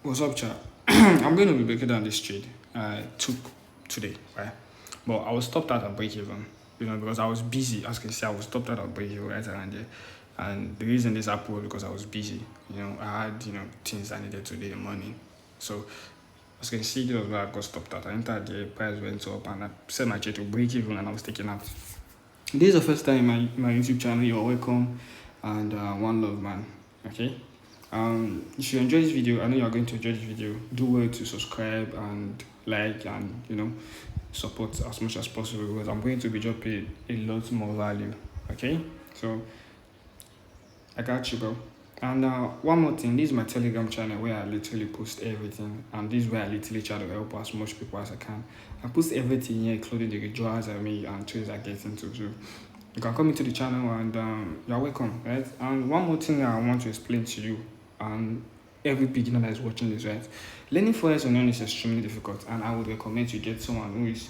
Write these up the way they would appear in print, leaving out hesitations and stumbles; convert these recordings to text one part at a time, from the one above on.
What's up, chat? I'm going to be breaking down this trade I took today, right? But I was stopped out at break even, because I was busy. As you can see, I was stopped out at break even right around there. And the reason this happened was because I was busy. I had, things I needed to do in the morning. So, as you can see, this was where I got stopped out. I entered the price went up and I set my trade to break even and I was taken out. This is the first time in my YouTube channel. You're welcome. And one love, man. Okay? If you enjoy this video, I know you are going to enjoy this video. Do well to subscribe and like and support as much as possible, because I'm going to be dropping a lot more value. Okay, so I got you, bro. And one more thing, this is my Telegram channel where I literally post everything, and this is where I literally try to help as much people as I can. I post everything here, including the withdrawals I make and trades I get into. So you can come into the channel and you're welcome, right? And one more thing I want to explain to you and every beginner that is watching this, right? Learning Forex on your own is extremely difficult, and I would recommend you get someone who is,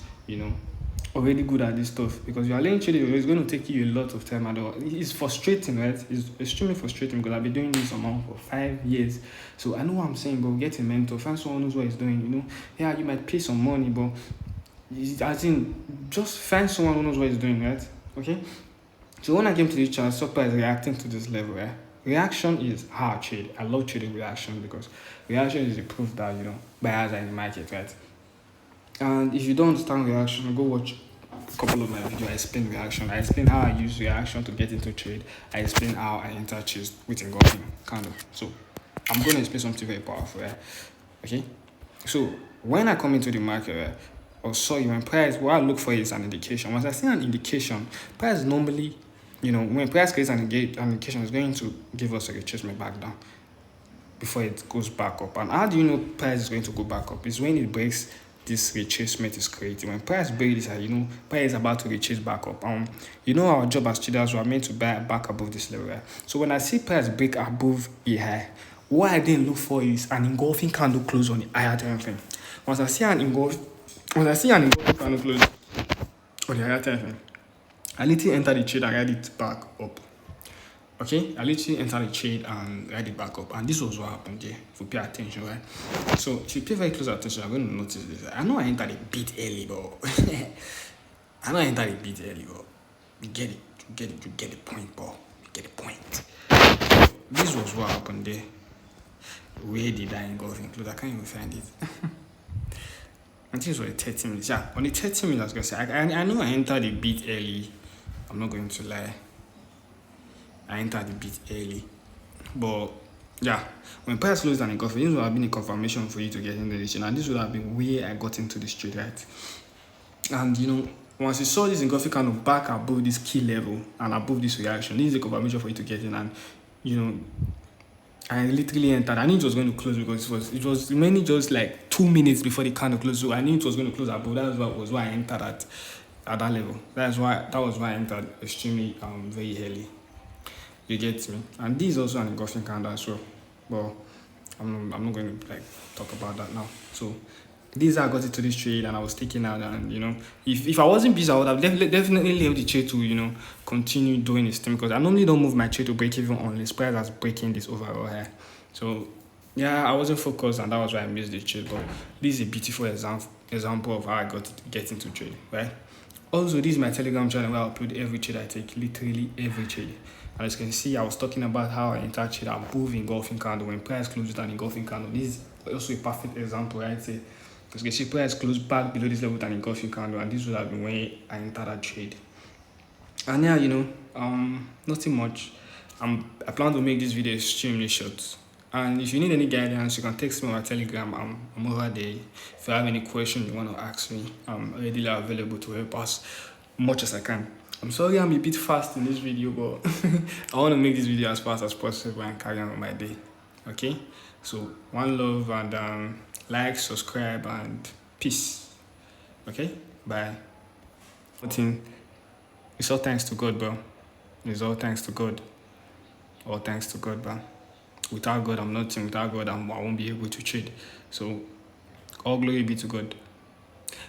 already good at this stuff, because you are learning trading. It's going to take you a lot of time, and it's frustrating, right? It's extremely frustrating because I've been doing this amount for 5 years. So I know what I'm saying, but get a mentor, find someone who knows what he's doing. Yeah, you might pay some money, but as in, just find someone who knows what he's doing, right? Okay. So when I came to this channel, Sopa is reacting to this level, right? Reaction is how I trade. I love trading reaction because reaction is the proof that buyers are in the market, right? And if you don't understand reaction, go watch a couple of my videos. I explain reaction. I explain how I use reaction to get into trade. I explain how I enter trades with engulfing candle. So I'm going to explain something very powerful, right? Okay. So when I come into the market, right, or sorry, when price, what I look for is an indication. Once I see an indication, price normally, when price creates an indication, it's going to give us a retracement back down before it goes back up. And how do you know price is going to go back up? It's when it breaks this retracement is created. When price breaks this, price is about to retrace back up. Our job as traders, we are meant to buy back above this level, right? So when I see price break above a high, what I then look for is an engulfing candle close on the higher time frame. Once I see an engulfing candle close on the higher time frame, I literally enter the trade and ride it back up. Okay, I literally enter the trade and ride it back up, and this was what happened there. If you pay attention, right? So if you pay very close attention, you're going to notice this. I know I entered a bit early, but you get it. You get the point, bro. You get the point. So this was what happened there. Where did I engulf include? I can't even find it. I think it was 30 minutes. Yeah, on the 30 minutes, I was going to say, I know I entered a bit early. I'm not going to lie. I entered a bit early. But, yeah, when price closed and engulfing, this would have been a confirmation for you to get into this trade. And this would have been where I got into this trade, right? And, once you saw this engulfing candle back above this key level and above this reaction, this is a confirmation for you to get in. And, I literally entered. I knew it was going to close because it was mainly just like 2 minutes before the candle closed. So I knew it was going to close above. That was why I entered at that level. That was why I entered extremely very early. You get me? And this is also an engulfing candle as well. But I'm not going to talk about that now. So this is how I got into this trade, and I was taking out. And if I wasn't busy, I would have definitely left the trade to continue doing this thing, because I normally don't move my trade to break even unless price is breaking this overall high. So yeah, I wasn't focused, and that was why I missed the trade. But this is a beautiful example of how I got to get into trade, right? Also, this is my Telegram channel where I upload every trade I take, literally every trade. And as you can see, I was talking about how I enter trade above engulfing candle when price closes with an engulfing candle. This is also a perfect example, right? Because you can see price closed back below this level with an engulfing candle, and this would have been when I entered that trade. And yeah, nothing much. I plan to make this video extremely short. And if you need any guidance, you can text me on my Telegram. I'm over there. If you have any question you want to ask me, I'm readily available to help as much as I can. I'm sorry I'm a bit fast in this video, but I want to make this video as fast as possible and carry on with my day. Okay? So, one love, and like, subscribe, and peace. Okay? Bye. It's all thanks to God, bro. It's all thanks to God. All thanks to God, bro. Without God, I'm nothing. Without God, I won't be able to trade. So, all glory be to God.